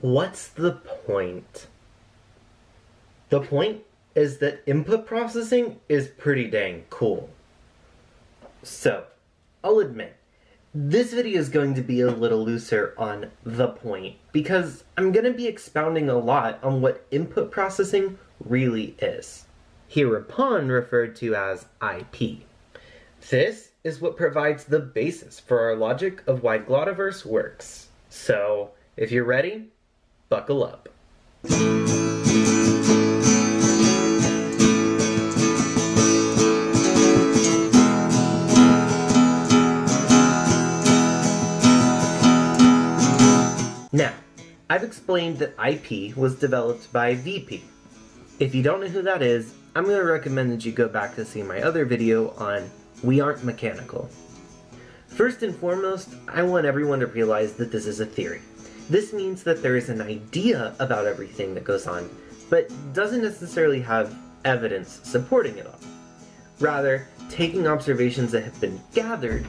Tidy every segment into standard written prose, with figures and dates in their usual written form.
What's the point? The point is that input processing is pretty dang cool. So, I'll admit, this video is going to be a little looser on the point because I'm going to be expounding a lot on what input processing really is. Hereupon referred to as IP. This is what provides the basis for our logic of why Glottoverse works. So, if you're ready, buckle up. Now, I've explained that IP was developed by VP. If you don't know who that is, I'm going to recommend that you go back to see my other video on We Aren't Mechanical. First and foremost, I want everyone to realize that this is a theory. This means that there is an idea about everything that goes on, but doesn't necessarily have evidence supporting it all. Rather, taking observations that have been gathered,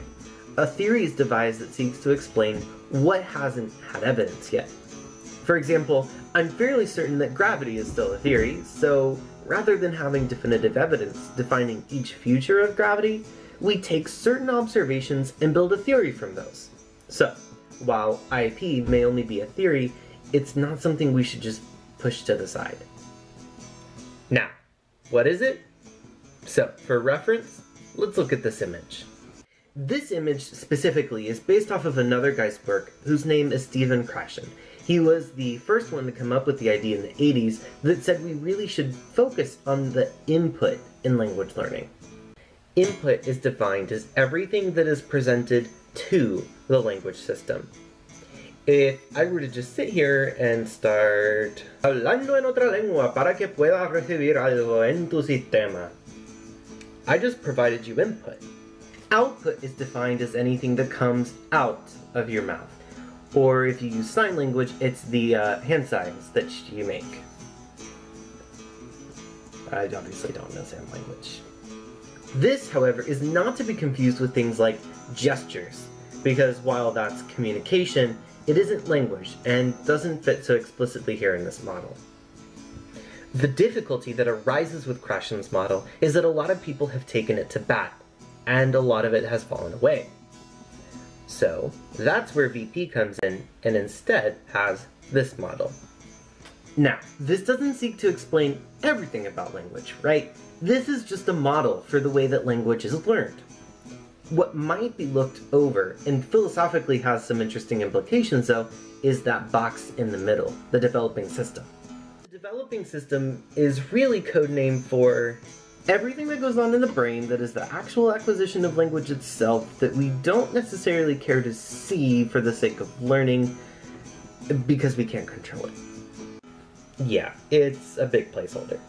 a theory is devised that seeks to explain what hasn't had evidence yet. For example, I'm fairly certain that gravity is still a theory, so rather than having definitive evidence defining each feature of gravity, we take certain observations and build a theory from those. So, while IP may only be a theory, it's not something we should just push to the side. Now, what is it? So, for reference, let's look at this image. This image specifically is based off of another guy's work whose name is Stephen Krashen. He was the first one to come up with the idea in the 80s that said we really should focus on the input in language learning. Input is defined as everything that is presented to the language system. If I were to just sit here and start hablando en otra lengua para que puedas recibir algo en tu sistema, I just provided you input. Output is defined as anything that comes out of your mouth. Or if you use sign language, it's the hand signs that you make. I obviously don't know sign language. This, however, is not to be confused with things like gestures, because while that's communication, it isn't language and doesn't fit so explicitly here in this model. The difficulty that arises with Krashen's model is that a lot of people have taken it to bat, and a lot of it has fallen away. So that's where VP comes in and instead has this model. Now, this doesn't seek to explain everything about language, right? This is just a model for the way that language is learned. What might be looked over, and philosophically has some interesting implications though, is that box in the middle, the developing system. The developing system is really codename for everything that goes on in the brain that is the actual acquisition of language itself that we don't necessarily care to see for the sake of learning because we can't control it. Yeah, it's a big placeholder.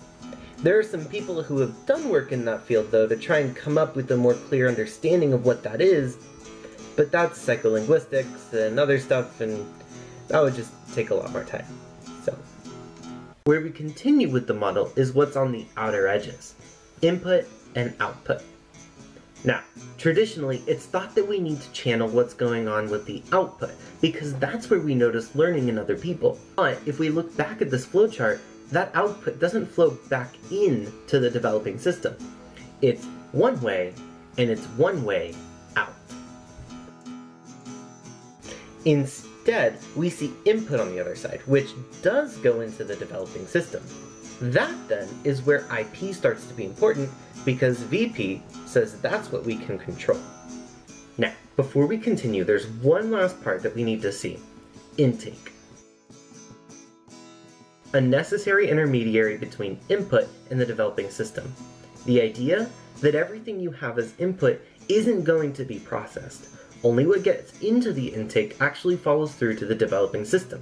There are some people who have done work in that field though to try and come up with a more clear understanding of what that is, but that's psycholinguistics and other stuff, and that would just take a lot more time. So, where we continue with the model is what's on the outer edges. Input and output. Now, traditionally, it's thought that we need to channel what's going on with the output, because that's where we notice learning in other people. But if we look back at this flowchart, that output doesn't flow back into the developing system. It's one way, and it's one way out. Instead, we see input on the other side, which does go into the developing system. That, then, is where IP starts to be important, because VP says that's what we can control. Now, before we continue, there's one last part that we need to see. Intake. A necessary intermediary between input and the developing system. The idea that everything you have as input isn't going to be processed. Only what gets into the intake actually follows through to the developing system.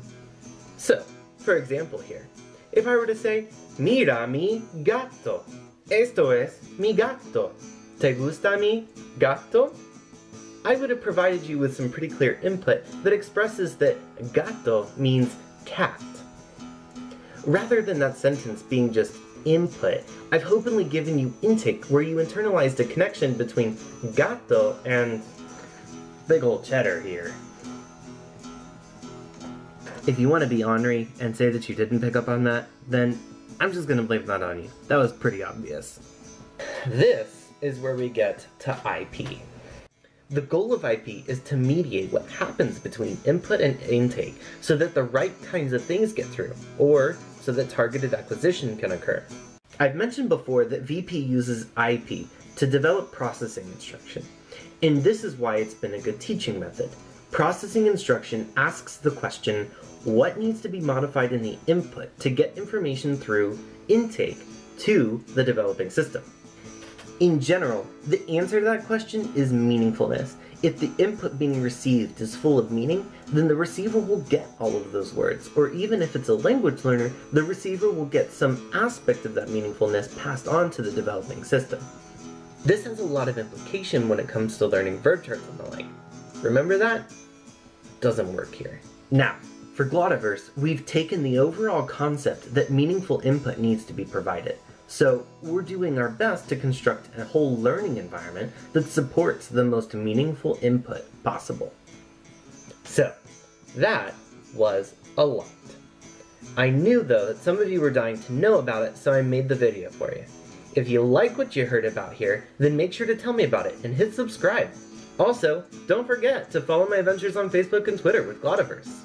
So, for example here, if I were to say, mira mi gato. Esto es mi gato. ¿Te gusta mi gato? I would have provided you with some pretty clear input that expresses that gato means cat. Rather than that sentence being just input, I've hopefully given you intake where you internalized a connection between gato and big ol' cheddar here. If you want to be ornery and say that you didn't pick up on that, then I'm just going to blame that on you. That was pretty obvious. This is where we get to IP. The goal of IP is to mediate what happens between input and intake so that the right kinds of things get through, or so that targeted acquisition can occur. I've mentioned before that VP uses IP to develop processing instruction, and this is why it's been a good teaching method. Processing instruction asks the question, what needs to be modified in the input to get information through intake to the developing system? In general, the answer to that question is meaningfulness. If the input being received is full of meaning, then the receiver will get all of those words, or even if it's a language learner, the receiver will get some aspect of that meaningfulness passed on to the developing system. This has a lot of implication when it comes to learning verb terms and the like. Remember that? Doesn't work here. Now, for Glottoverse, we've taken the overall concept that meaningful input needs to be provided. So we're doing our best to construct a whole learning environment that supports the most meaningful input possible. So that was a lot. I knew though that some of you were dying to know about it, so I made the video for you. If you like what you heard about here, then make sure to tell me about it and hit subscribe. Also, don't forget to follow my adventures on Facebook and Twitter with Glottoverse.